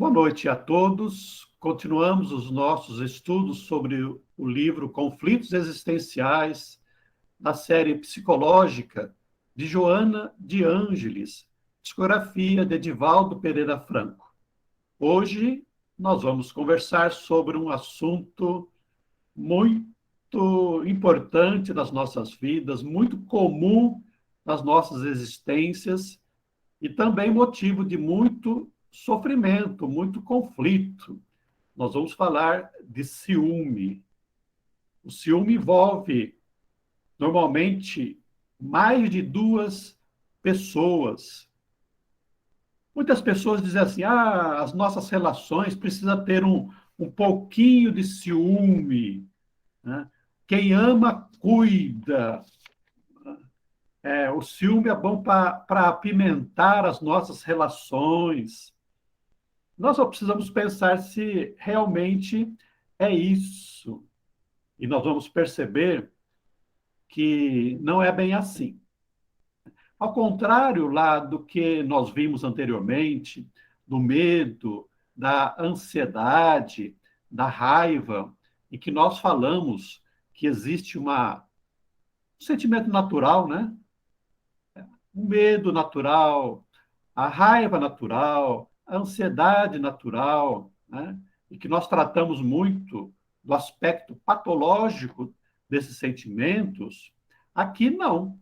Boa noite a todos. Continuamos os nossos estudos sobre o livro Conflitos Existenciais, da série psicológica de Joana de Ângeles, psicografia de Edivaldo Pereira Franco. Hoje nós vamos conversar sobre um assunto muito importante nas nossas vidas, muito comum nas nossas existências e também motivo de muito sofrimento, muito conflito. Nós vamos falar de ciúme. O ciúme envolve, normalmente, mais de duas pessoas. Muitas pessoas dizem assim, as nossas relações precisam ter um pouquinho de ciúme, né? Quem ama, cuida. O ciúme é bom para apimentar as nossas relações. Nós só precisamos pensar se realmente é isso. E nós vamos perceber que não é bem assim. Ao contrário lá do que nós vimos anteriormente, do medo, da ansiedade, da raiva, e que nós falamos que existe um sentimento natural, né? O medo natural, a raiva natural, a ansiedade natural, né? E que nós tratamos muito do aspecto patológico desses sentimentos, aqui não.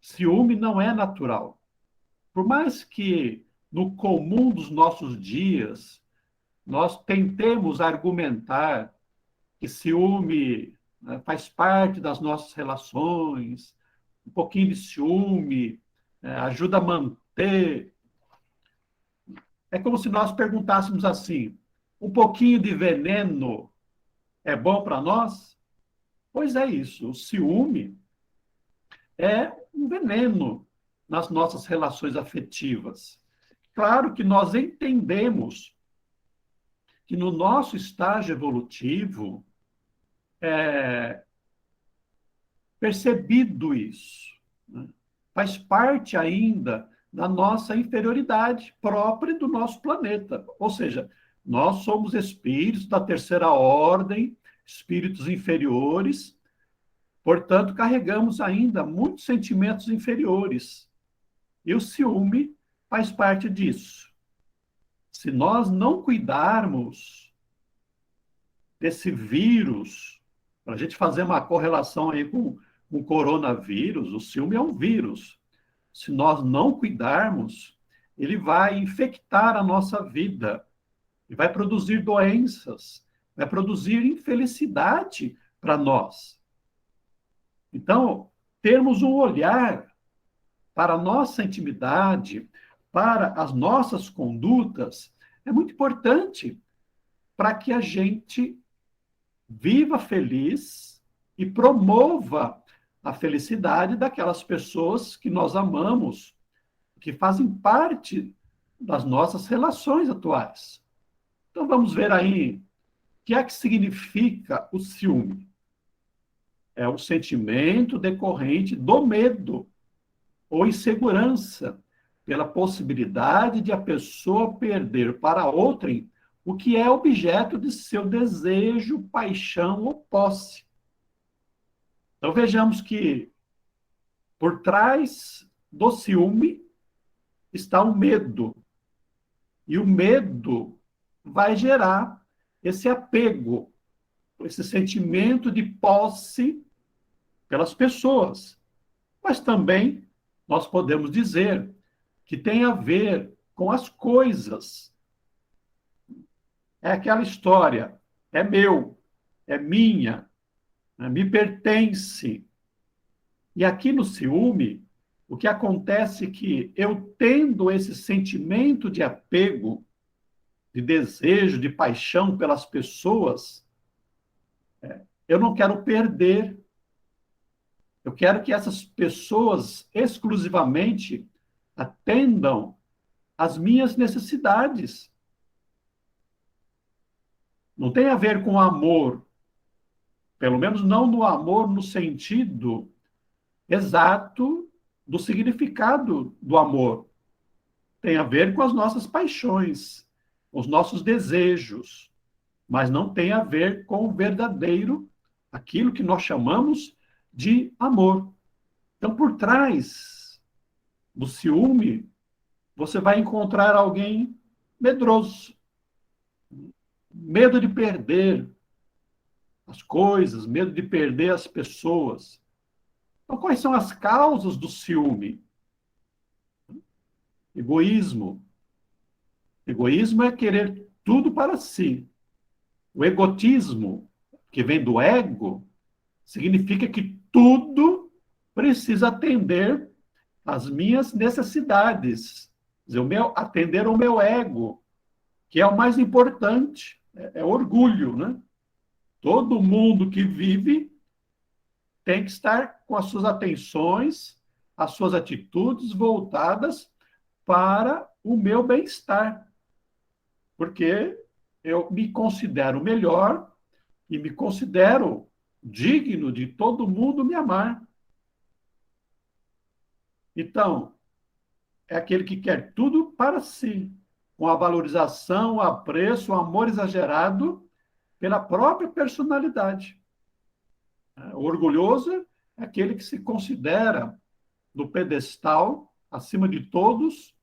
Ciúme não é natural. Por mais que no comum dos nossos dias nós tentemos argumentar que ciúme, né, faz parte das nossas relações, um pouquinho de ciúme ajuda a manter. É como se nós perguntássemos assim: um pouquinho de veneno é bom para nós? Pois é isso, o ciúme é um veneno nas nossas relações afetivas. Claro que nós entendemos que no nosso estágio evolutivo é percebido isso, né? Faz parte ainda da nossa inferioridade própria do nosso planeta. Ou seja, nós somos espíritos da terceira ordem, espíritos inferiores, portanto, carregamos ainda muitos sentimentos inferiores. E o ciúme faz parte disso. Se nós não cuidarmos desse vírus, para a gente fazer uma correlação aí com o coronavírus, o ciúme é um vírus. Se nós não cuidarmos, ele vai infectar a nossa vida, e vai produzir doenças, vai produzir infelicidade para nós. Então, termos um olhar para a nossa intimidade, para as nossas condutas, é muito importante para que a gente viva feliz e promova a felicidade daquelas pessoas que nós amamos, que fazem parte das nossas relações atuais. Então vamos ver aí o que é que significa o ciúme. É o sentimento decorrente do medo ou insegurança pela possibilidade de a pessoa perder para outrem o que é objeto de seu desejo, paixão ou posse. Então vejamos que por trás do ciúme está o medo. E o medo vai gerar esse apego, esse sentimento de posse pelas pessoas. Mas também nós podemos dizer que tem a ver com as coisas. É aquela história, é meu, é minha, me pertence. E aqui no ciúme, o que acontece é que eu tendo esse sentimento de apego, de desejo, de paixão pelas pessoas, eu não quero perder. Eu quero que essas pessoas exclusivamente atendam às minhas necessidades. Não tem a ver com amor, pelo menos não no amor no sentido exato do significado do amor. Tem a ver com as nossas paixões, os nossos desejos, mas não tem a ver com o verdadeiro, aquilo que nós chamamos de amor. Então, por trás do ciúme, você vai encontrar alguém medroso, medo de perder as coisas, medo de perder as pessoas. Então, quais são as causas do ciúme? Egoísmo. Egoísmo é querer tudo para si. O egotismo, que vem do ego, significa que tudo precisa atender às minhas necessidades. Quer dizer, atender ao meu ego, que é o mais importante. É orgulho, né? Todo mundo que vive tem que estar com as suas atenções, as suas atitudes voltadas para o meu bem-estar. Porque eu me considero melhor e me considero digno de todo mundo me amar. Então, é aquele que quer tudo para si, com a valorização, o apreço, o amor exagerado pela própria personalidade. O orgulhoso é aquele que se considera no pedestal, acima de todos,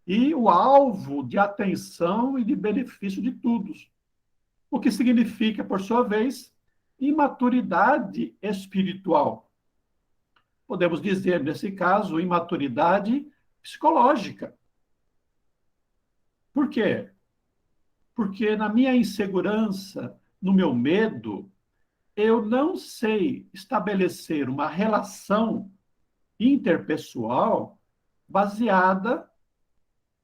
e o alvo de atenção e de benefício de todos. O que significa, por sua vez, imaturidade espiritual. Podemos dizer, nesse caso, imaturidade psicológica. Por quê? Porque na minha insegurança, no meu medo, eu não sei estabelecer uma relação interpessoal baseada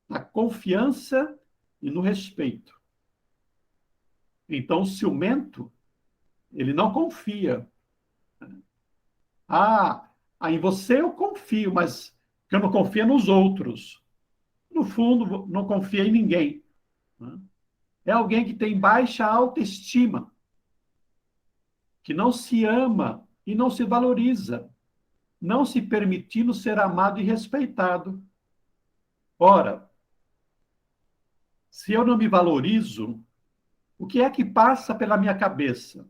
na confiança e no respeito. Então, o ciumento, ele não confia. Em você eu confio, mas eu não confio nos outros. No fundo, não confia em ninguém. É alguém que tem baixa autoestima, que não se ama e não se valoriza, não se permitindo ser amado e respeitado. Ora, se eu não me valorizo, o que é que passa pela minha cabeça?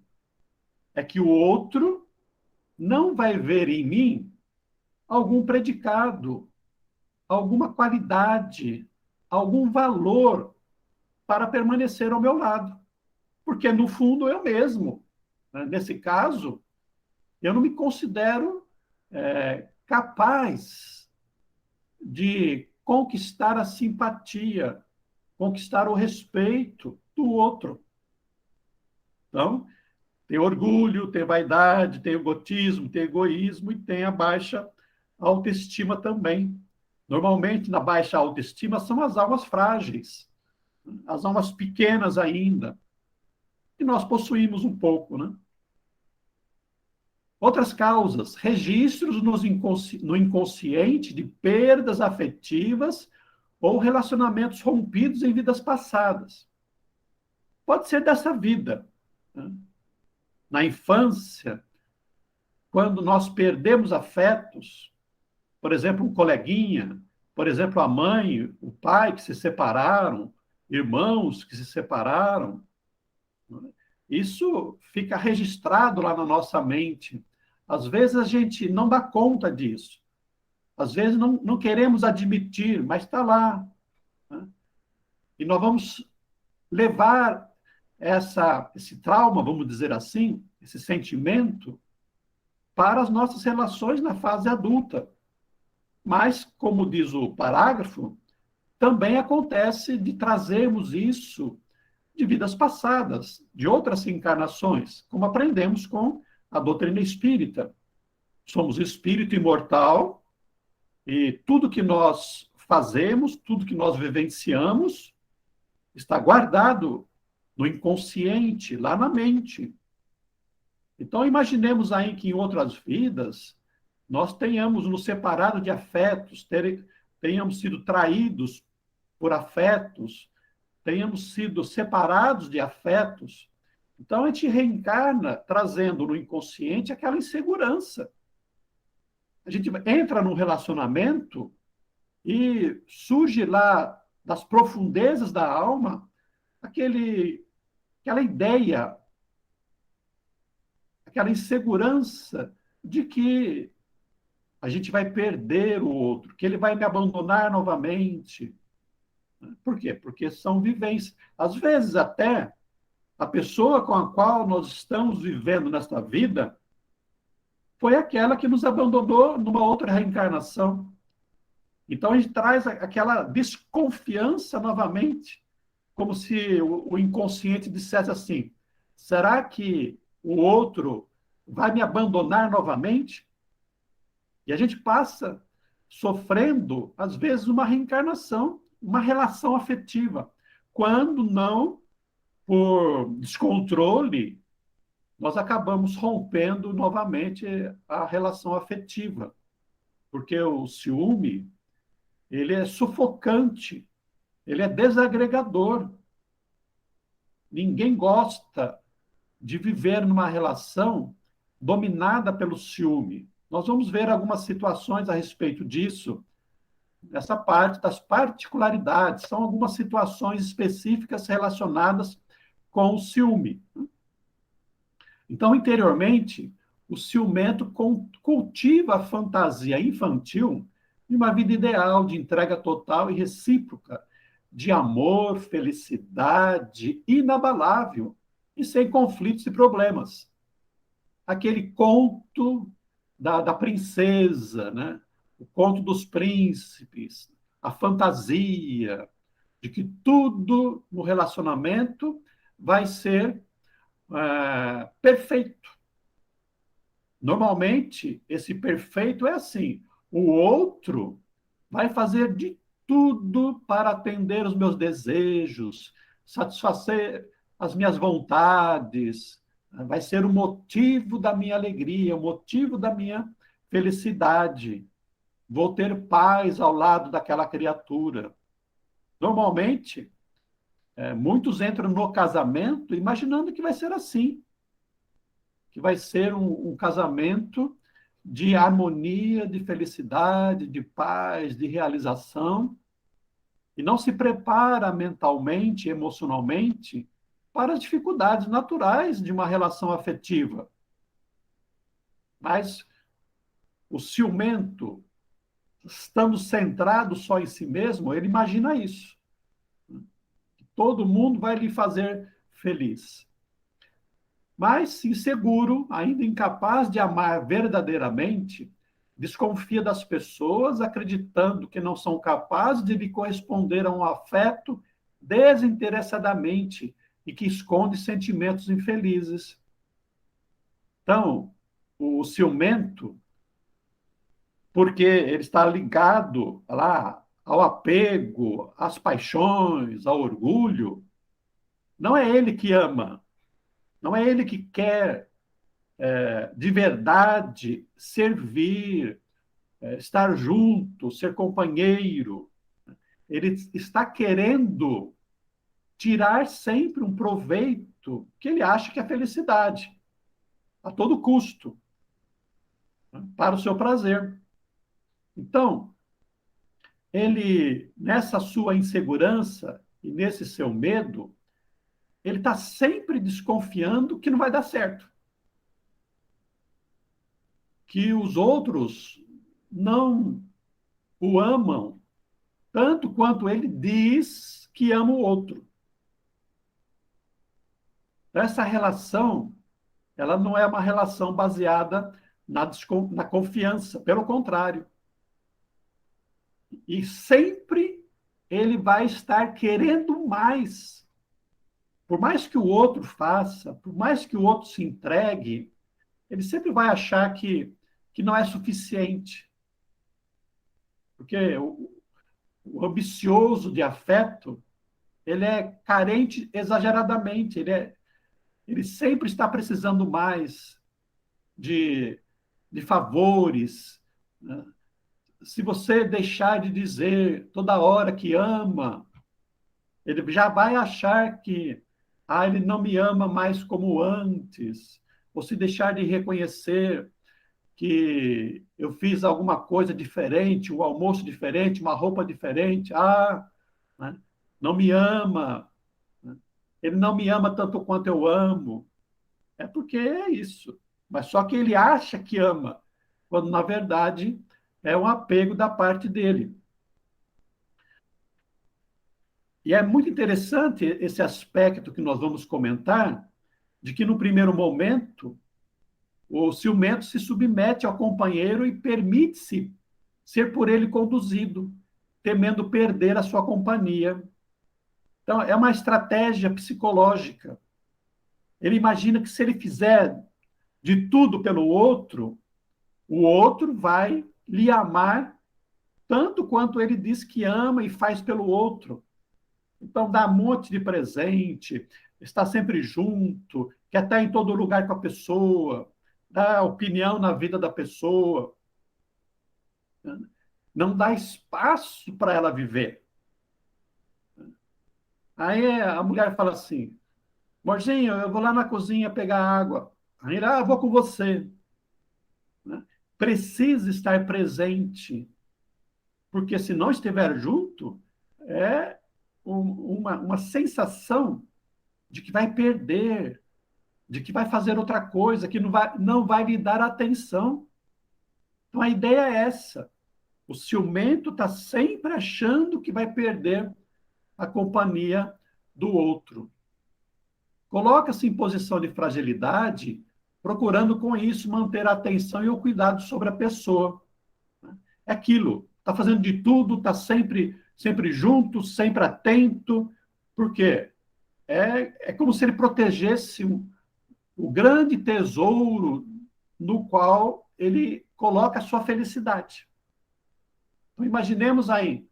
É que o outro não vai ver em mim algum predicado, alguma qualidade, algum valor para permanecer ao meu lado. Porque, no fundo, eu mesmo, né? Nesse caso, eu não me considero capaz de conquistar a simpatia, conquistar o respeito do outro. Então, tem orgulho, tem vaidade, tem egotismo, tem egoísmo e tem a baixa autoestima também. Normalmente, na baixa autoestima, são as almas frágeis, as almas pequenas ainda, que nós possuímos um pouco, né? Outras causas, registros no inconsciente de perdas afetivas ou relacionamentos rompidos em vidas passadas. Pode ser dessa vida, né? Na infância, quando nós perdemos afetos, por exemplo, um coleguinha, por exemplo, a mãe, o pai que se separaram, irmãos que se separaram, né? Isso fica registrado lá na nossa mente. Às vezes a gente não dá conta disso. Às vezes não queremos admitir, mas está lá, né? E nós vamos levar esse trauma, vamos dizer assim, esse sentimento, para as nossas relações na fase adulta. Mas, como diz o parágrafo, também acontece de trazermos isso de vidas passadas, de outras encarnações, como aprendemos com a doutrina espírita. Somos espírito imortal e tudo que nós fazemos, tudo que nós vivenciamos, está guardado no inconsciente, lá na mente. Então, imaginemos aí que em outras vidas nós tenhamos nos separado de afetos, tenhamos sido traídos por afetos, tenhamos sido separados de afetos. Então, a gente reencarna trazendo no inconsciente aquela insegurança. A gente entra num relacionamento e surge lá das profundezas da alma aquela ideia, aquela insegurança de que a gente vai perder o outro, que ele vai me abandonar novamente. Por quê? Porque são vivências. Às vezes, até a pessoa com a qual nós estamos vivendo nesta vida foi aquela que nos abandonou numa outra reencarnação. Então, a gente traz aquela desconfiança novamente, como se o inconsciente dissesse assim: será que o outro vai me abandonar novamente? E a gente passa sofrendo, às vezes, uma reencarnação, uma relação afetiva, quando não, por descontrole, nós acabamos rompendo novamente a relação afetiva, porque o ciúme, ele é sufocante, ele é desagregador. Ninguém gosta de viver numa relação dominada pelo ciúme. Nós vamos ver algumas situações a respeito disso, essa parte das particularidades, são algumas situações específicas relacionadas com o ciúme. Então, interiormente, o ciumento cultiva a fantasia infantil de uma vida ideal, de entrega total e recíproca, de amor, felicidade inabalável e sem conflitos e problemas. Aquele conto da princesa, né? O conto dos príncipes, a fantasia de que tudo no relacionamento vai ser perfeito. Normalmente, esse perfeito é assim: o outro vai fazer de tudo para atender os meus desejos, satisfazer as minhas vontades, vai ser o motivo da minha alegria, o motivo da minha felicidade. Vou ter paz ao lado daquela criatura. Normalmente, muitos entram no casamento imaginando que vai ser assim, que vai ser um casamento de harmonia, de felicidade, de paz, de realização, e não se prepara mentalmente, emocionalmente, para as dificuldades naturais de uma relação afetiva. Mas o ciumento, estando centrado só em si mesmo, ele imagina isso. Todo mundo vai lhe fazer feliz. Mas, inseguro, ainda incapaz de amar verdadeiramente, desconfia das pessoas, acreditando que não são capazes de lhe corresponder a um afeto desinteressadamente e que esconde sentimentos infelizes. Então, o ciumento, porque ele está ligado lá ao apego, às paixões, ao orgulho, não é ele que ama, não é ele que quer de verdade servir, estar junto, ser companheiro. Ele está querendo tirar sempre um proveito que ele acha que é felicidade, a todo custo, né, para o seu prazer. Então, ele, nessa sua insegurança e nesse seu medo, ele está sempre desconfiando que não vai dar certo, que os outros não o amam tanto quanto ele diz que ama o outro. Essa relação, ela não é uma relação baseada na confiança, pelo contrário. E sempre ele vai estar querendo mais. Por mais que o outro faça, por mais que o outro se entregue, ele sempre vai achar que não é suficiente. Porque o ambicioso de afeto, ele é carente exageradamente, ele sempre está precisando mais de, de favores, né? Se você deixar de dizer toda hora que ama, ele já vai achar que ele não me ama mais como antes. Ou se deixar de reconhecer que eu fiz alguma coisa diferente, um almoço diferente, uma roupa diferente, né? Não me ama. ele não me ama tanto quanto eu amo. É porque é isso. Mas só que ele acha que ama, quando na verdade é um apego da parte dele. E é muito interessante esse aspecto que nós vamos comentar, de que no primeiro momento o ciumento se submete ao companheiro e permite-se ser por ele conduzido, temendo perder a sua companhia. Então, é uma estratégia psicológica. Ele imagina que se ele fizer de tudo pelo outro, o outro vai lhe amar tanto quanto ele diz que ama e faz pelo outro. Então, dá um monte de presente, está sempre junto, quer estar em todo lugar com a pessoa, dá opinião na vida da pessoa, não dá espaço para ela viver. Aí a mulher fala assim: Morzinho, eu vou lá na cozinha pegar água. Aí ele, vou com você. Né? Precisa estar presente, porque se não estiver junto, é uma sensação de que vai perder, de que vai fazer outra coisa, que não vai lhe dar atenção. Então a ideia é essa. O ciumento está sempre achando que vai perder a companhia do outro. Coloca-se em posição de fragilidade, procurando com isso manter a atenção e o cuidado sobre a pessoa. É aquilo, está fazendo de tudo, está sempre junto, sempre atento. Por quê? É como se ele protegesse o grande tesouro no qual ele coloca a sua felicidade. Então, imaginemos aí,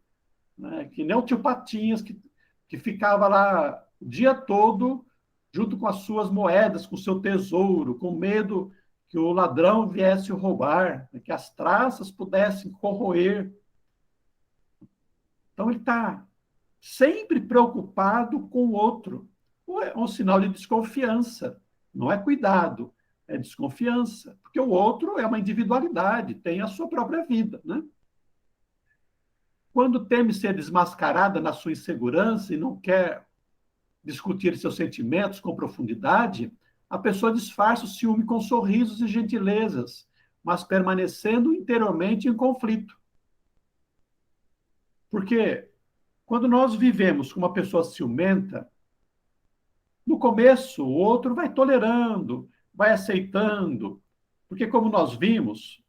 né, que nem o tio Patinhas, que ficava lá o dia todo junto com as suas moedas, com o seu tesouro, com medo que o ladrão viesse roubar, né, que as traças pudessem corroer. Então, ele está sempre preocupado com o outro. É um sinal de desconfiança. Não é cuidado, é desconfiança. Porque o outro é uma individualidade, tem a sua própria vida. Né? Quando teme ser desmascarada na sua insegurança e não quer discutir seus sentimentos com profundidade, a pessoa disfarça o ciúme com sorrisos e gentilezas, mas permanecendo interiormente em conflito. Porque quando nós vivemos com uma pessoa ciumenta, no começo o outro vai tolerando, vai aceitando, porque como nós vimos,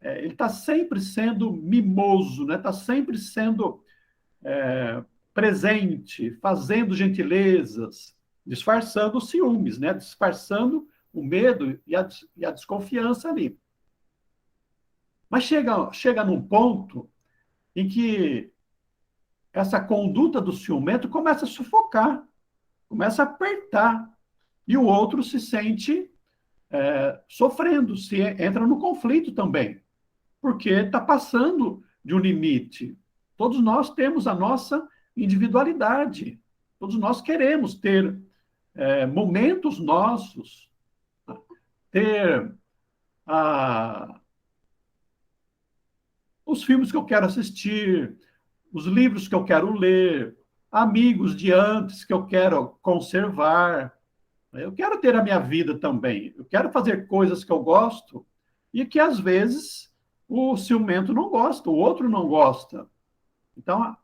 ele está sempre sendo mimoso, né? Está sempre sendo presente, fazendo gentilezas, disfarçando os ciúmes, né? Disfarçando o medo e a desconfiança ali. Mas chega num ponto em que essa conduta do ciumento começa a sufocar, começa a apertar, e o outro se sente sofrendo, se entra no conflito também, porque está passando de um limite. Todos nós temos a nossa individualidade, todos nós queremos ter momentos nossos, ter os filmes que eu quero assistir, os livros que eu quero ler, amigos de antes que eu quero conservar. Eu quero ter a minha vida também. Eu quero fazer coisas que eu gosto e que, às vezes, o ciumento não gosta, o outro não gosta. Então,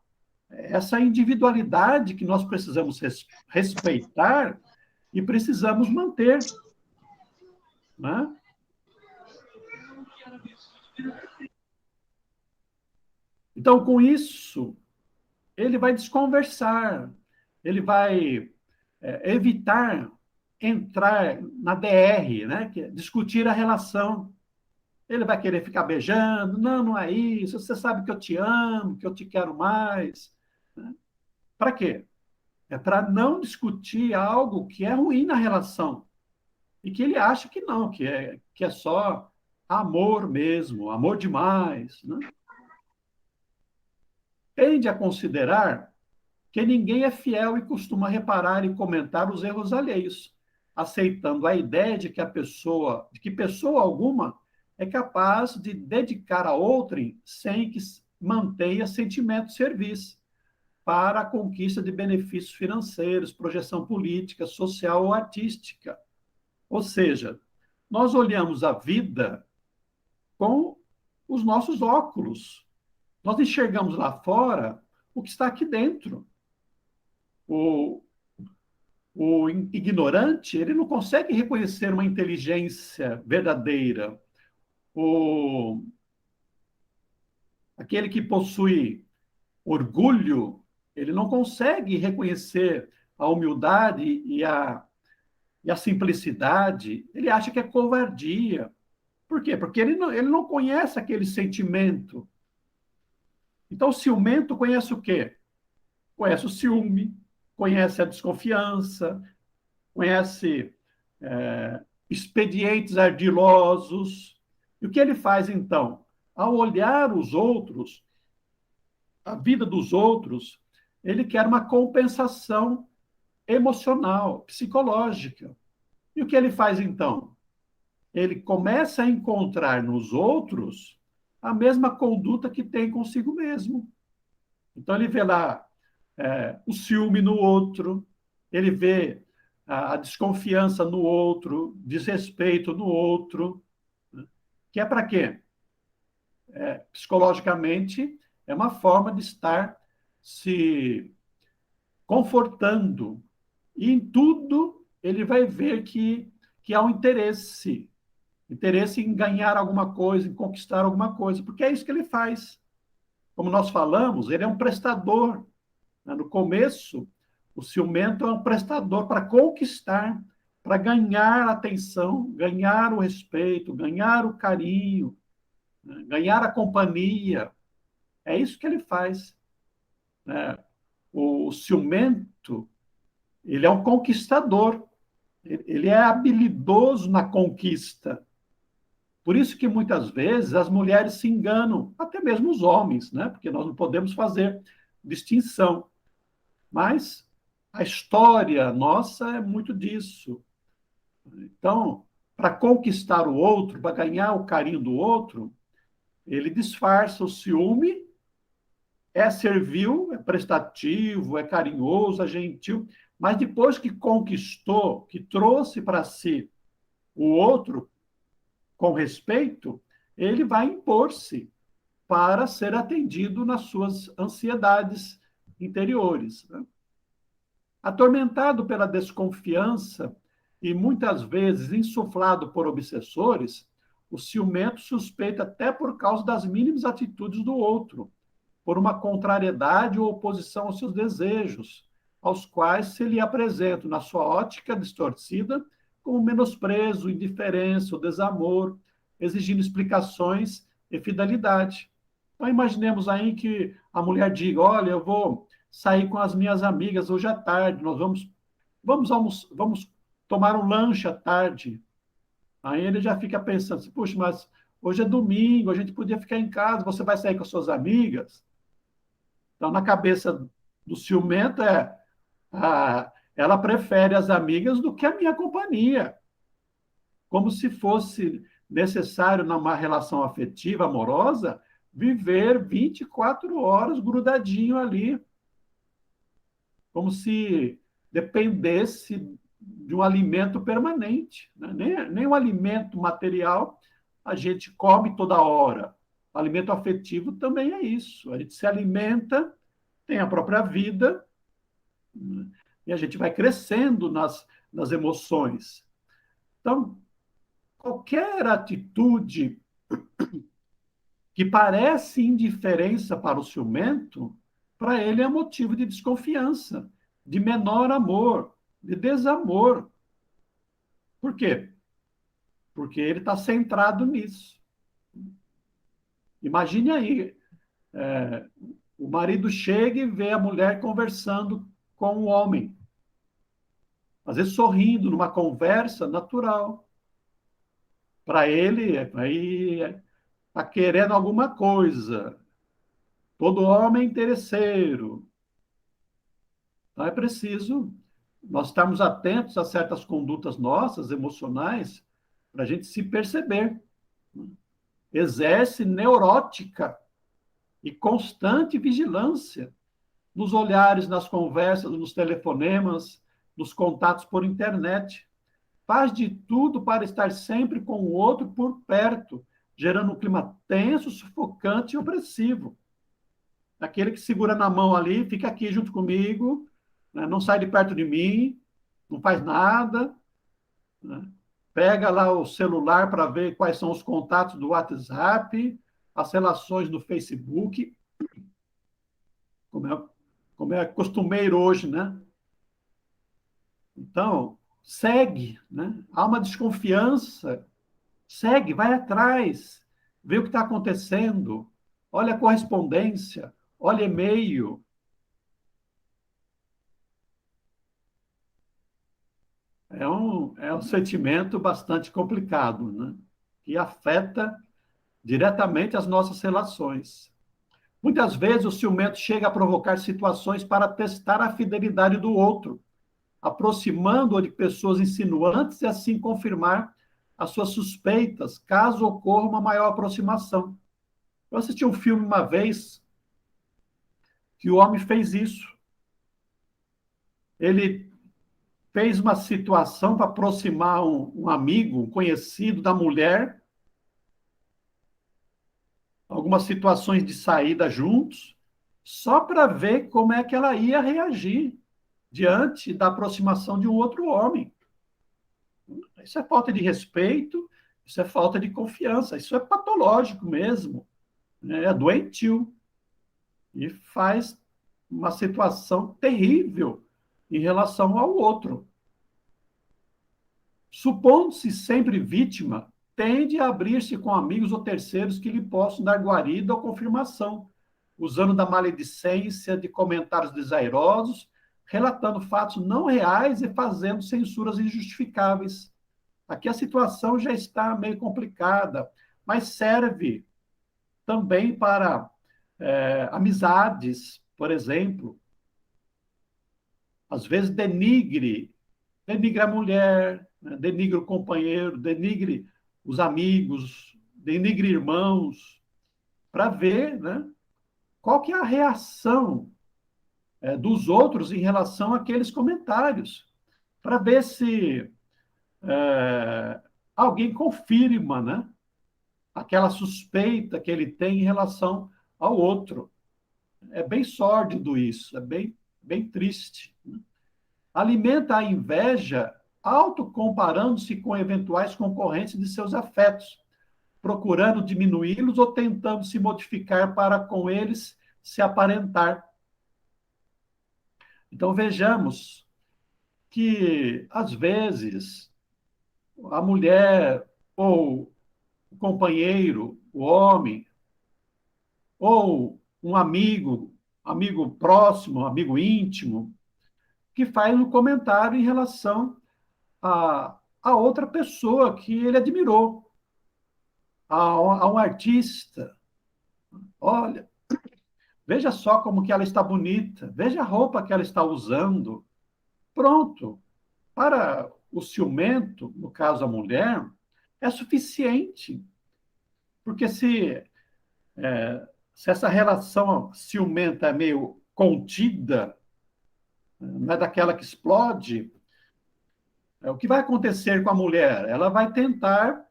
essa individualidade que nós precisamos respeitar e precisamos manter. Né? Então, com isso, ele vai desconversar, ele vai evitar entrar na DR, né? Que é discutir a relação. Ele vai querer ficar beijando, não é isso, você sabe que eu te amo, que eu te quero mais. Né? Para quê? É para não discutir algo que é ruim na relação e que ele acha que não, que é só amor mesmo, amor demais. Né? Tende a considerar que ninguém é fiel e costuma reparar e comentar os erros alheios, aceitando a ideia de que pessoa alguma é capaz de dedicar a outrem sem que mantenha sentimento de serviço, para a conquista de benefícios financeiros, projeção política, social ou artística. Ou seja, nós olhamos a vida com os nossos óculos. Nós enxergamos lá fora o que está aqui dentro. O, o ignorante, ele não consegue reconhecer uma inteligência verdadeira. Aquele que possui orgulho, ele não consegue reconhecer a humildade e a simplicidade. Ele acha que é covardia. Por quê? Porque ele não conhece aquele sentimento. Então, o ciumento conhece o quê? Conhece o ciúme, conhece a desconfiança, conhece expedientes ardilosos. E o que ele faz, então? Ao olhar os outros, a vida dos outros, ele quer uma compensação emocional, psicológica. E o que ele faz, então? Ele começa a encontrar nos outros a mesma conduta que tem consigo mesmo. Então, ele vê lá o ciúme no outro, ele vê a desconfiança no outro, desrespeito no outro, né? Que é para quê? Psicologicamente, é uma forma de estar se confortando. E em tudo ele vai ver que há um interesse em ganhar alguma coisa, em conquistar alguma coisa, porque é isso que ele faz. Como nós falamos, ele é um prestador. Né? No começo, o ciumento é um prestador para conquistar, para ganhar a atenção, ganhar o respeito, ganhar o carinho, né? Ganhar a companhia. É isso que ele faz. Né? O ciumento, ele é um conquistador, ele é habilidoso na conquista. Por isso que muitas vezes as mulheres se enganam, até mesmo os homens, né? Porque nós não podemos fazer distinção. Mas a história nossa é muito disso. Então, para conquistar o outro, para ganhar o carinho do outro, ele disfarça o ciúme, é servil, é prestativo, é carinhoso, é gentil, mas depois que conquistou, que trouxe para si o outro com respeito, ele vai impor-se para ser atendido nas suas ansiedades interiores. Né? Atormentado pela desconfiança e muitas vezes insuflado por obsessores, o ciumento suspeita até por causa das mínimas atitudes do outro, por uma contrariedade ou oposição aos seus desejos, aos quais se lhe apresentam, na sua ótica distorcida, como menosprezo, indiferença ou desamor, exigindo explicações e fidelidade. Então, imaginemos aí que a mulher diga: olha, eu vou sair com as minhas amigas hoje à tarde, nós vamos tomar um lanche à tarde. Aí ele já fica pensando assim: puxa, mas hoje é domingo, a gente podia ficar em casa, você vai sair com as suas amigas? Então, na cabeça do ciumento, ela prefere as amigas do que a minha companhia. Como se fosse necessário, numa relação afetiva, amorosa, viver 24 horas grudadinho ali. Como se dependesse de um alimento permanente. Né? Nem um alimento material a gente come toda hora. O alimento afetivo também é isso. A gente se alimenta, tem a própria vida, né? E a gente vai crescendo nas emoções. Então, qualquer atitude que parece indiferença para o ciumento, para ele é motivo de desconfiança, de menor amor, de desamor. Por quê? Porque ele está centrado nisso. Imagine aí, o marido chega e vê a mulher conversando com o homem, às vezes sorrindo numa conversa natural. Para ele, aí está querendo alguma coisa. Todo homem é interesseiro. Então é preciso nós estarmos atentos a certas condutas nossas, emocionais, para a gente se perceber. Exerce neurótica e constante vigilância nos olhares, nas conversas, nos telefonemas, nos contatos por internet. Faz de tudo para estar sempre com o outro por perto, gerando um clima tenso, sufocante e opressivo. Aquele que segura na mão ali, fica aqui junto comigo, né? Não sai de perto de mim, não faz nada, né? Pega lá o celular para ver quais são os contatos do WhatsApp, as relações do Facebook, como é, como é costumeiro hoje, né? Então, segue, né? Há uma desconfiança, segue, vai atrás, vê o que está acontecendo, olha a correspondência, olha e-mail. É um sentimento bastante complicado, né? Que afeta diretamente as nossas relações. Muitas vezes o ciumento chega a provocar situações para testar a fidelidade do outro, aproximando-o de pessoas insinuantes e assim confirmar as suas suspeitas, caso ocorra uma maior aproximação. Eu assisti um filme uma vez que o homem fez isso. Ele fez uma situação para aproximar um amigo, um conhecido da mulher, algumas situações de saída juntos, só para ver como é que ela ia reagir diante da aproximação de um outro homem. Isso é falta de respeito, isso é falta de confiança, isso é patológico mesmo, né? É doentio e faz uma situação terrível em relação ao outro. Supondo-se sempre vítima, tende a abrir-se com amigos ou terceiros que lhe possam dar guarida ou confirmação, usando da maledicência de comentários desairosos, relatando fatos não reais e fazendo censuras injustificáveis. Aqui a situação já está meio complicada, mas serve também para amizades, por exemplo. Às vezes denigre a mulher, né? Denigre o companheiro, denigre os amigos, denigre irmãos, para ver, né, qual que é a reação dos outros em relação àqueles comentários, para ver se alguém confirma, né, aquela suspeita que ele tem em relação ao outro. É bem sórdido isso, é bem triste, né? Alimenta a inveja autocomparando-se com eventuais concorrentes de seus afetos, procurando diminuí-los ou tentando se modificar para com eles se aparentar. Então vejamos que, às vezes, a mulher ou o companheiro, o homem, ou um amigo próximo, amigo íntimo, que faz um comentário em relação a outra pessoa que ele admirou, a um artista. Olha, veja só como que ela está bonita, veja a roupa que ela está usando. Pronto. Para o ciumento, no caso a mulher, é suficiente. Porque se essa relação ciumenta é meio contida, não é daquela que explode, o que vai acontecer com a mulher? Ela vai tentar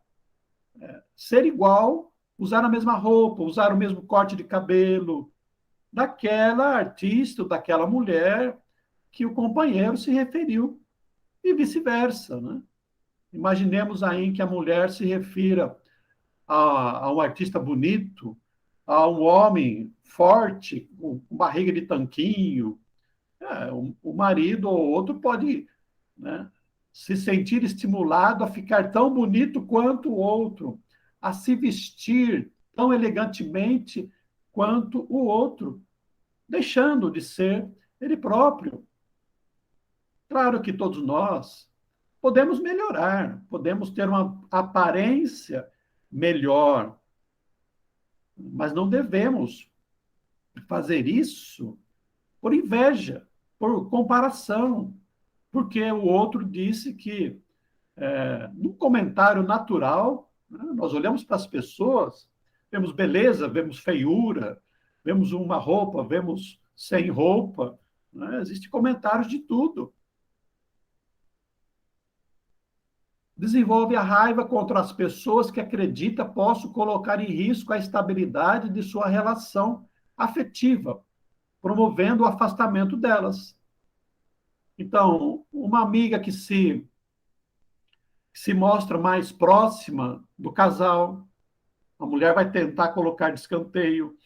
ser igual, usar a mesma roupa, usar o mesmo corte de cabelo daquela artista, daquela mulher que o companheiro se referiu, e vice-versa, né? Imaginemos aí que a mulher se refira a um artista bonito, a um homem forte, com barriga de tanquinho. O marido ou outro pode, né, se sentir estimulado a ficar tão bonito quanto o outro, a se vestir tão elegantemente quanto o outro, deixando de ser ele próprio. Claro que todos nós podemos melhorar, podemos ter uma aparência melhor, mas não devemos fazer isso por inveja, por comparação, porque o outro disse que, num comentário natural, né, nós olhamos para as pessoas, vemos beleza, vemos feiura, vemos uma roupa, vemos sem roupa, né? Existem comentários de tudo. Desenvolve a raiva contra as pessoas que acredita possam colocar em risco a estabilidade de sua relação afetiva, promovendo o afastamento delas. Então, uma amiga que se mostra mais próxima do casal, a mulher vai tentar colocar de escanteio.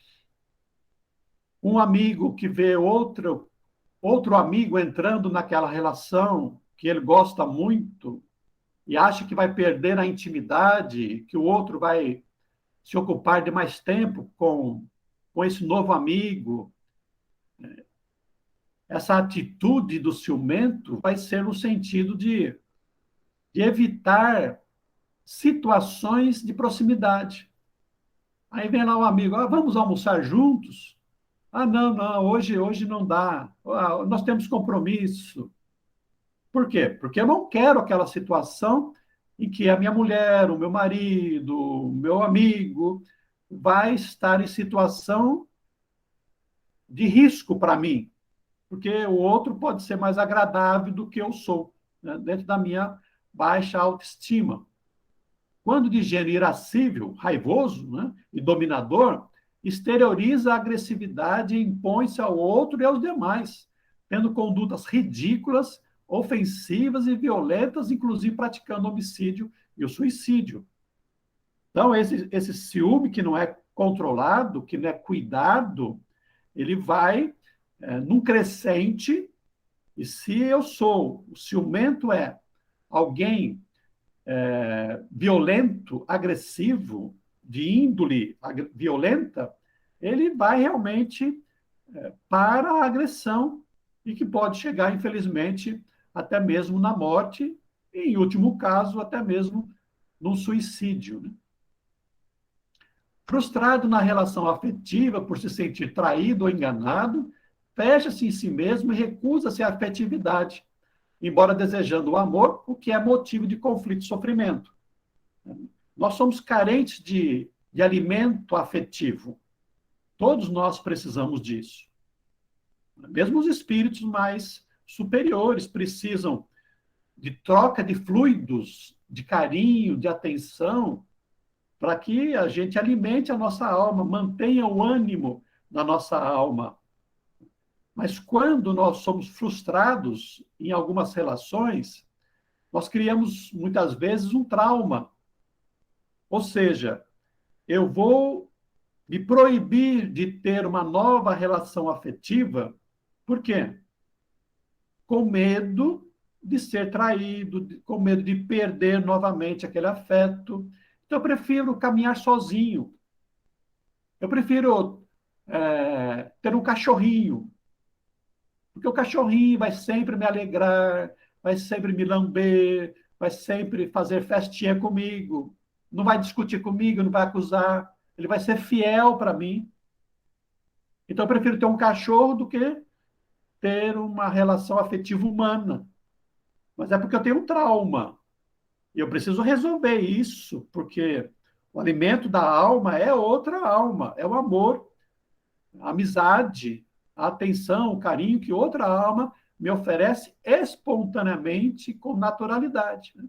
Um amigo que vê outro amigo entrando naquela relação que ele gosta muito e acha que vai perder a intimidade, que o outro vai se ocupar de mais tempo com esse novo amigo. Essa atitude do ciumento vai ser no sentido de evitar situações de proximidade. Aí vem lá um amigo, vamos almoçar juntos? Não, não, hoje não dá. Nós temos compromisso. Por quê? Porque eu não quero aquela situação em que a minha mulher, o meu marido, o meu amigo vai estar em situação de risco para mim, porque o outro pode ser mais agradável do que eu sou, né? Dentro da minha baixa autoestima. Quando de gênero irascível, raivoso, né, e dominador, exterioriza a agressividade e impõe-se ao outro e aos demais, tendo condutas ridículas, ofensivas e violentas, inclusive praticando homicídio e o suicídio. Então, esse ciúme que não é controlado, que não é cuidado, ele vai num crescente, e se eu sou, o ciumento é alguém violento, agressivo, de índole violenta, ele vai realmente para a agressão e que pode chegar, infelizmente, até mesmo na morte, e, em último caso, até mesmo no suicídio. Né? Frustrado na relação afetiva por se sentir traído ou enganado, fecha-se em si mesmo e recusa-se à afetividade, embora desejando o amor, o que é motivo de conflito e sofrimento. Nós somos carentes de alimento afetivo. Todos nós precisamos disso. Mesmo os espíritos mais superiores precisam de troca de fluidos, de carinho, de atenção, para que a gente alimente a nossa alma, mantenha o ânimo na nossa alma. Mas quando nós somos frustrados em algumas relações, nós criamos muitas vezes um trauma. Ou seja, eu vou me proibir de ter uma nova relação afetiva, por quê? Com medo de ser traído, com medo de perder novamente aquele afeto. Então, eu prefiro caminhar sozinho. Eu prefiro ter um cachorrinho, porque o cachorrinho vai sempre me alegrar, vai sempre me lamber, vai sempre fazer festinha comigo, não vai discutir comigo, não vai acusar, ele vai ser fiel para mim. Então, eu prefiro ter um cachorro do que ter uma relação afetiva humana. Mas é porque eu tenho um trauma. E eu preciso resolver isso, porque o alimento da alma é outra alma, é o amor, a amizade, a atenção, o carinho que outra alma me oferece espontaneamente, com naturalidade. Né?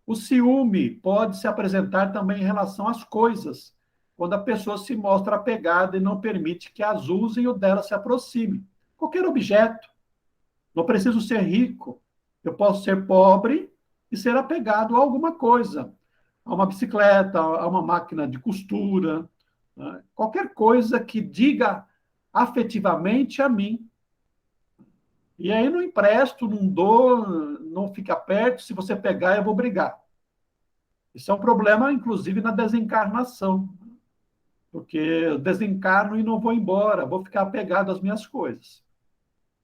O ciúme pode se apresentar também em relação às coisas, quando a pessoa se mostra apegada e não permite que as usem ou dela se aproxime. Qualquer objeto. Não preciso ser rico. Eu posso ser pobre e ser apegado a alguma coisa. A uma bicicleta, a uma máquina de costura, né? Qualquer coisa que diga afetivamente a mim. E aí não empresto, não dou, não fica perto, se você pegar, eu vou brigar. Isso é um problema, inclusive, na desencarnação, porque eu desencarno e não vou embora, vou ficar apegado às minhas coisas.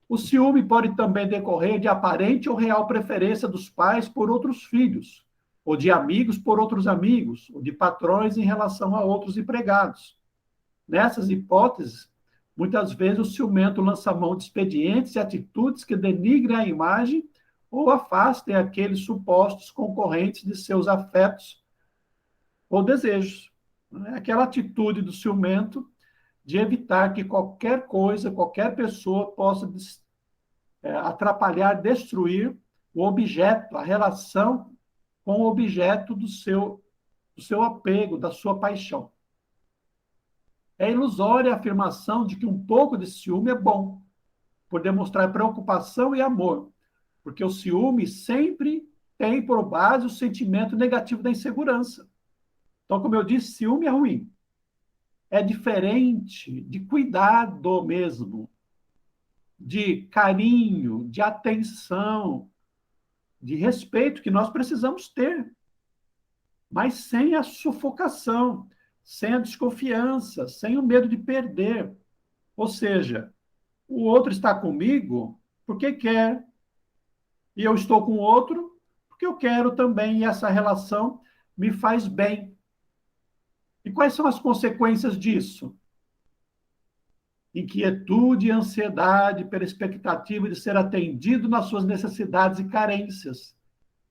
O ciúme pode também decorrer de aparente ou real preferência dos pais por outros filhos, ou de amigos por outros amigos, ou de patrões em relação a outros empregados. Nessas hipóteses, muitas vezes o ciumento lança mão de expedientes e atitudes que denigrem a imagem ou afastem aqueles supostos concorrentes de seus afetos ou desejos. Aquela atitude do ciumento de evitar que qualquer coisa, qualquer pessoa possa atrapalhar, destruir o objeto, a relação com o objeto do seu apego, da sua paixão. É ilusória a afirmação de que um pouco de ciúme é bom, por demonstrar preocupação e amor, porque o ciúme sempre tem por base o sentimento negativo da insegurança. Então, como eu disse, ciúme é ruim. É diferente de cuidado mesmo, de carinho, de atenção, de respeito que nós precisamos ter, mas sem a sufocação, sem a desconfiança, sem o medo de perder. Ou seja, o outro está comigo porque quer, e eu estou com o outro porque eu quero também, e essa relação me faz bem. E quais são as consequências disso? Inquietude e ansiedade pela expectativa de ser atendido nas suas necessidades e carências.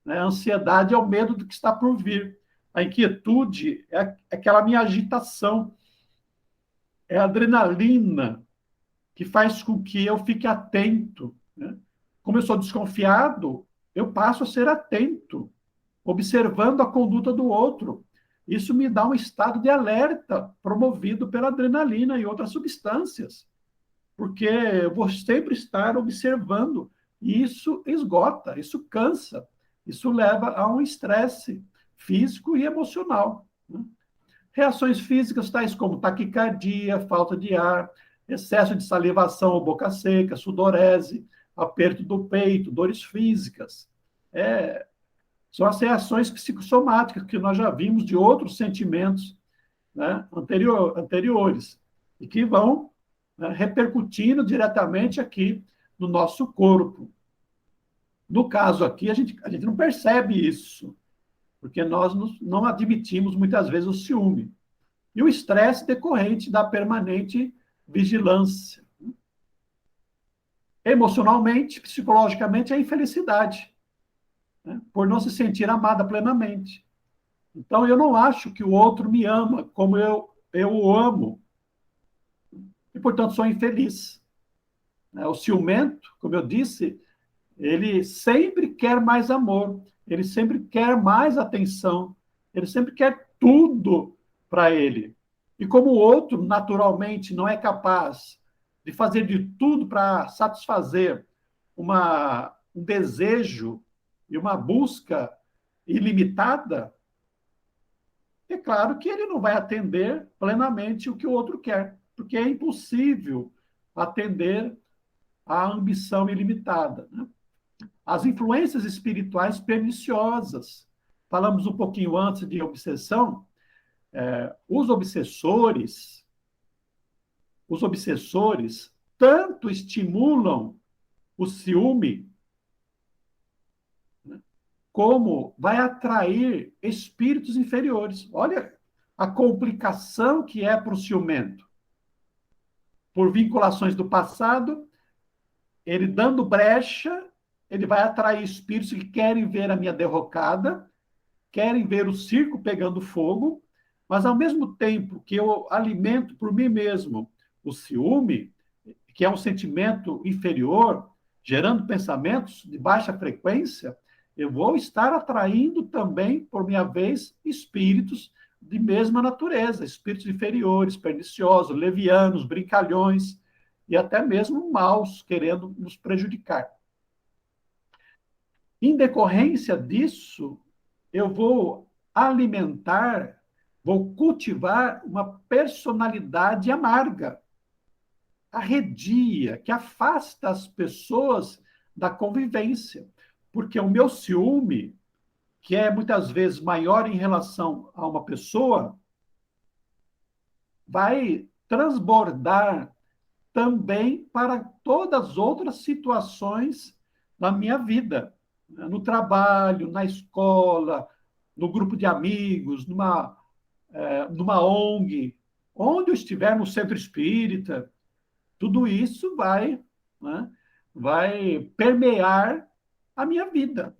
Né? A ansiedade é o medo do que está por vir. A inquietude é aquela minha agitação, é a adrenalina que faz com que eu fique atento. Né? Como eu sou desconfiado, eu passo a ser atento, observando a conduta do outro. Isso me dá um estado de alerta promovido pela adrenalina e outras substâncias, porque eu vou sempre estar observando, e isso esgota, isso cansa, isso leva a um estresse físico e emocional. Né? Reações físicas tais como taquicardia, falta de ar, excesso de salivação ou boca seca, sudorese, aperto do peito, dores físicas. São as reações psicossomáticas que nós já vimos de outros sentimentos, né, anteriores, e que vão, né, repercutindo diretamente aqui no nosso corpo. No caso aqui, a gente não percebe isso, porque nós não admitimos muitas vezes o ciúme. E o estresse decorrente da permanente vigilância. Emocionalmente, psicologicamente, é a infelicidade, né, por não se sentir amada plenamente. Então, eu não acho que o outro me ama como eu o amo, e, portanto, sou infeliz. O ciumento, como eu disse, ele sempre quer mais amor, ele sempre quer mais atenção, ele sempre quer tudo para ele. E como o outro, naturalmente, não é capaz de fazer de tudo para satisfazer um desejo e uma busca ilimitada, é claro que ele não vai atender plenamente o que o outro quer, porque é impossível atender à ambição ilimitada. Né? As influências espirituais perniciosas. Falamos um pouquinho antes de obsessão. Os obsessores tanto estimulam o ciúme, né, como vai atrair espíritos inferiores. Olha a complicação que é para o ciumento. Por vinculações do passado, ele dando brecha, ele vai atrair espíritos que querem ver a minha derrocada, querem ver o circo pegando fogo, mas ao mesmo tempo que eu alimento por mim mesmo o ciúme, que é um sentimento inferior, gerando pensamentos de baixa frequência, eu vou estar atraindo também, por minha vez, espíritos de mesma natureza, espíritos inferiores, perniciosos, levianos, brincalhões e até mesmo maus, querendo nos prejudicar. Em decorrência disso, eu vou alimentar, vou cultivar uma personalidade amarga, arredia, que afasta as pessoas da convivência. Porque o meu ciúme, que é muitas vezes maior em relação a uma pessoa, vai transbordar também para todas as outras situações da minha vida, no trabalho, na escola, no grupo de amigos, numa ONG, onde eu estiver, no centro espírita, tudo isso vai, né, vai permear a minha vida.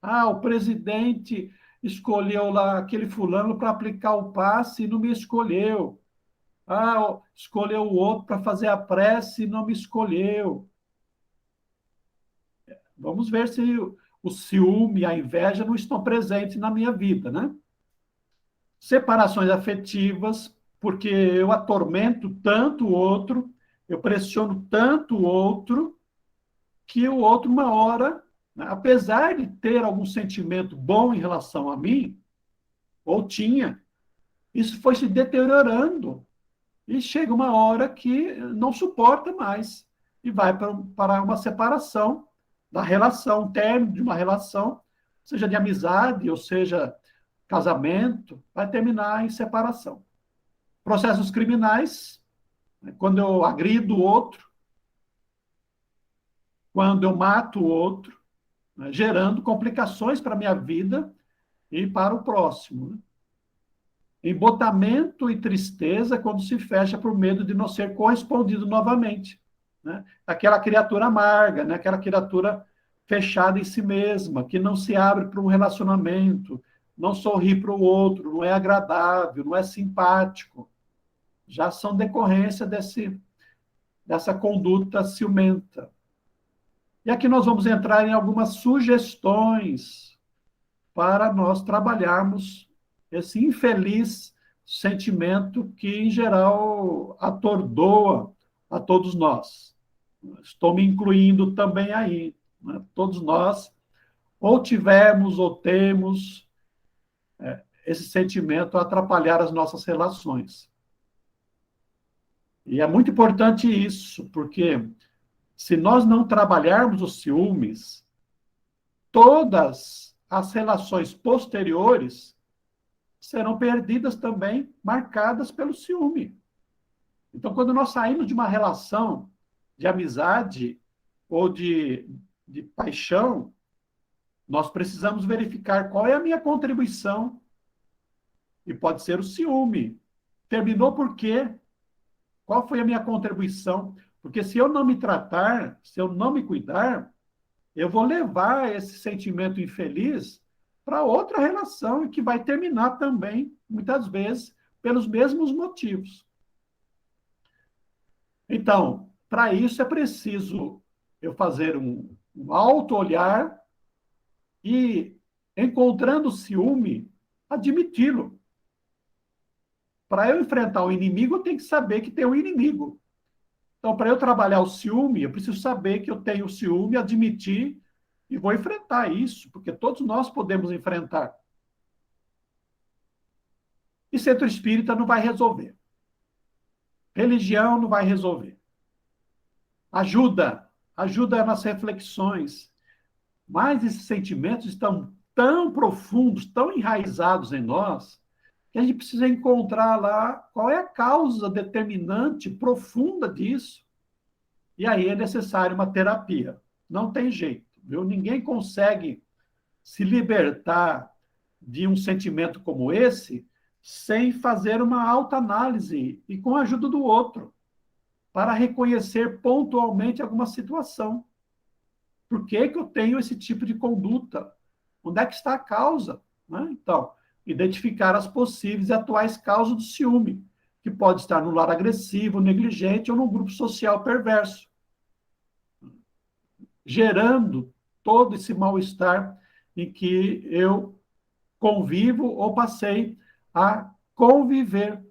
O presidente escolheu lá aquele fulano para aplicar o passe e não me escolheu. Ah, escolheu o outro para fazer a prece e não me escolheu. Vamos ver se o ciúme, a inveja não estão presentes na minha vida, né? Separações afetivas, porque eu atormento tanto o outro, eu pressiono tanto o outro, que o outro, uma hora, né, apesar de ter algum sentimento bom em relação a mim, ou tinha, isso foi se deteriorando. E chega uma hora que não suporta mais e vai para uma separação da relação, término de uma relação, seja de amizade, ou seja, casamento, vai terminar em separação. Processos criminais, né, quando eu agrido o outro, quando eu mato o outro, né, gerando complicações para a minha vida e para o próximo. Né? Embotamento e tristeza quando se fecha por medo de não ser correspondido novamente. Né? Aquela criatura amarga, né? Aquela criatura fechada em si mesma, que não se abre para um relacionamento, não sorri para o outro, não é agradável, não é simpático. Já são decorrência dessa conduta ciumenta. E aqui nós vamos entrar em algumas sugestões para nós trabalharmos esse infeliz sentimento que, em geral, atordoa a todos nós. Estou me incluindo também aí. Né? Todos nós, ou tivemos ou temos esse sentimento a atrapalhar as nossas relações. E é muito importante isso, porque se nós não trabalharmos os ciúmes, todas as relações posteriores serão perdidas também, marcadas pelo ciúme. Então, quando nós saímos de uma relação de amizade ou de paixão, nós precisamos verificar qual é a minha contribuição. E pode ser o ciúme. Terminou por quê? Qual foi a minha contribuição? Porque se eu não me tratar, se eu não me cuidar, eu vou levar esse sentimento infeliz para outra relação e que vai terminar também, muitas vezes, pelos mesmos motivos. Então, para isso é preciso eu fazer um auto-olhar e, encontrando o ciúme, admiti-lo. Para eu enfrentar o inimigo, eu tenho que saber que tem um inimigo. Então, para eu trabalhar o ciúme, eu preciso saber que eu tenho o ciúme, admitir e vou enfrentar isso, porque todos nós podemos enfrentar. E centro espírita não vai resolver. Religião não vai resolver. Ajuda nas reflexões. Mas esses sentimentos estão tão profundos, tão enraizados em nós, que a gente precisa encontrar lá qual é a causa determinante, profunda disso. E aí é necessário uma terapia. Não tem jeito, viu? Ninguém consegue se libertar de um sentimento como esse sem fazer uma autoanálise e com a ajuda do outro, para reconhecer pontualmente alguma situação. Por que que eu tenho esse tipo de conduta? Onde é que está a causa? Né? Então, identificar as possíveis e atuais causas do ciúme, que pode estar no lar agressivo, negligente ou num grupo social perverso, gerando todo esse mal-estar em que eu convivo ou passei a conviver.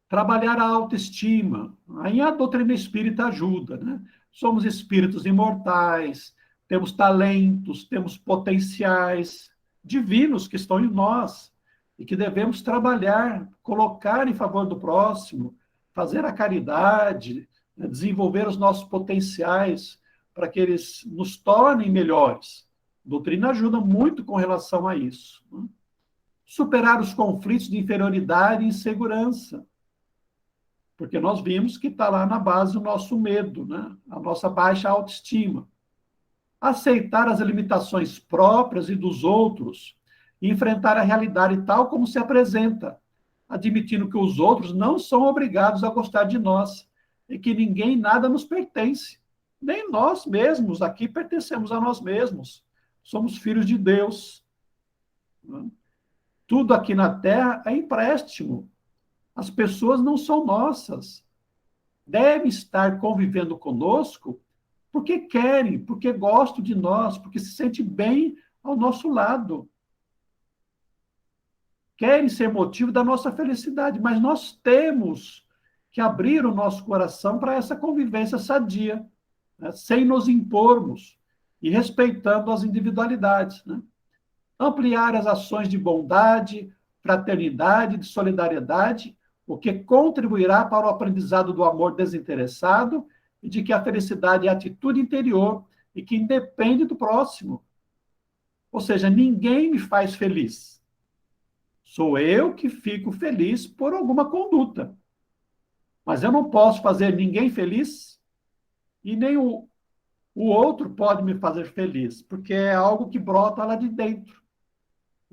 Trabalhar a autoestima. Aí a doutrina espírita ajuda, né? Somos espíritos imortais, temos talentos, temos potenciais divinos que estão em nós e que devemos trabalhar, colocar em favor do próximo, fazer a caridade, né? Desenvolver os nossos potenciais para que eles nos tornem melhores. A doutrina ajuda muito com relação a isso. Né? Superar os conflitos de inferioridade e insegurança, porque nós vimos que está lá na base o nosso medo, né? A nossa baixa autoestima. Aceitar as limitações próprias e dos outros e enfrentar a realidade tal como se apresenta, admitindo que os outros não são obrigados a gostar de nós e que ninguém nada nos pertence. Nem nós mesmos aqui pertencemos a nós mesmos. Somos filhos de Deus. tudo aqui na Terra é empréstimo. As pessoas não são nossas. Devem estar convivendo conosco porque querem, porque gostam de nós, porque se sentem bem ao nosso lado. Querem ser motivo da nossa felicidade, mas nós temos que abrir o nosso coração para essa convivência sadia, né? Sem nos impormos e respeitando as individualidades, né? Ampliar as ações de bondade, fraternidade, de solidariedade, o que contribuirá para o aprendizado do amor desinteressado e de que a felicidade é atitude interior e que independe do próximo. Ou seja, ninguém me faz feliz. Sou eu que fico feliz por alguma conduta. Mas eu não posso fazer ninguém feliz e nem o outro pode me fazer feliz, porque é algo que brota lá de dentro.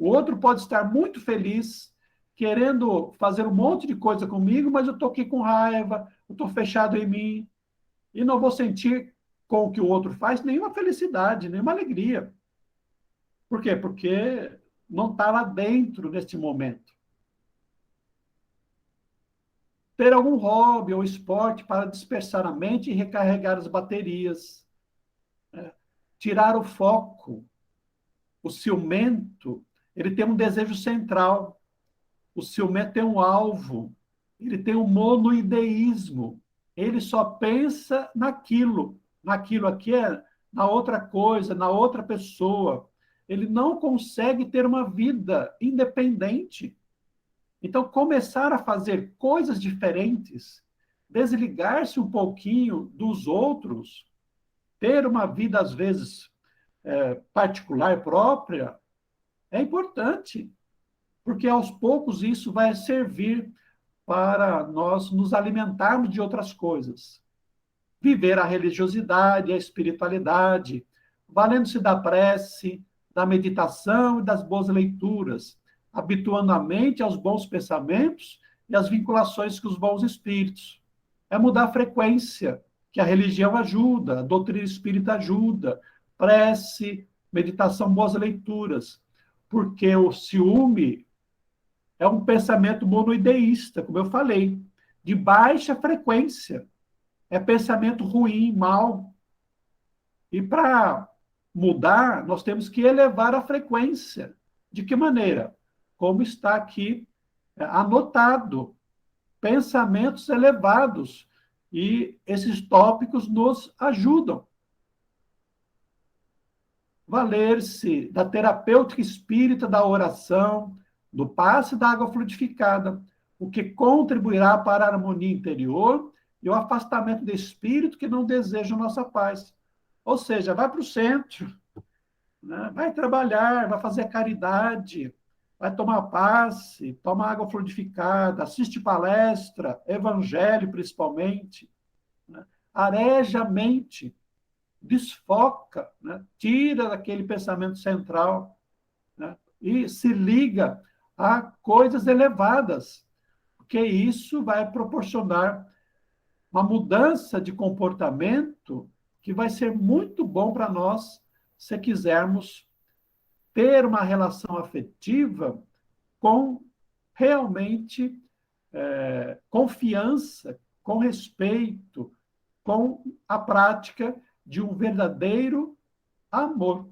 O outro pode estar muito feliz, querendo fazer um monte de coisa comigo, mas eu estou aqui com raiva, eu estou fechado em mim, e não vou sentir com o que o outro faz nenhuma felicidade, nenhuma alegria. Por quê? Porque não está lá dentro neste momento. Ter algum hobby ou esporte para dispersar a mente e recarregar as baterias. Tirar o foco. O ciumento, ele tem um desejo central. O ciumento tem um alvo. Ele tem um monoideísmo. Ele só pensa naquilo. Naquilo aqui é na outra coisa, na outra pessoa. Ele não consegue ter uma vida independente. Então, começar a fazer coisas diferentes, desligar-se um pouquinho dos outros, ter uma vida, às vezes, particular própria, é importante, porque aos poucos isso vai servir para nós nos alimentarmos de outras coisas. Viver a religiosidade, a espiritualidade, valendo-se da prece, da meditação e das boas leituras, habituando a mente aos bons pensamentos e às vinculações com os bons espíritos. É mudar a frequência, que a religião ajuda, a doutrina espírita ajuda, prece, meditação, boas leituras, porque o ciúme é um pensamento monoideísta, como eu falei, de baixa frequência. É pensamento ruim, mal. E para mudar, nós temos que elevar a frequência. De que maneira? Como está aqui anotado, pensamentos elevados. E esses tópicos nos ajudam. Valer-se da terapêutica espírita da oração, do passe da água fluidificada, o que contribuirá para a harmonia interior e o afastamento do espírito que não deseja nossa paz. Ou seja, vai para o centro, né? Vai trabalhar, vai fazer caridade, vai tomar passe, toma água fluidificada, assiste palestra, evangelho principalmente, né? Areja a mente, desfoca, né? Tira daquele pensamento central, né? E se liga a coisas elevadas, porque isso vai proporcionar uma mudança de comportamento que vai ser muito bom para nós se quisermos ter uma relação afetiva com realmente confiança, com respeito, com a prática de um verdadeiro amor.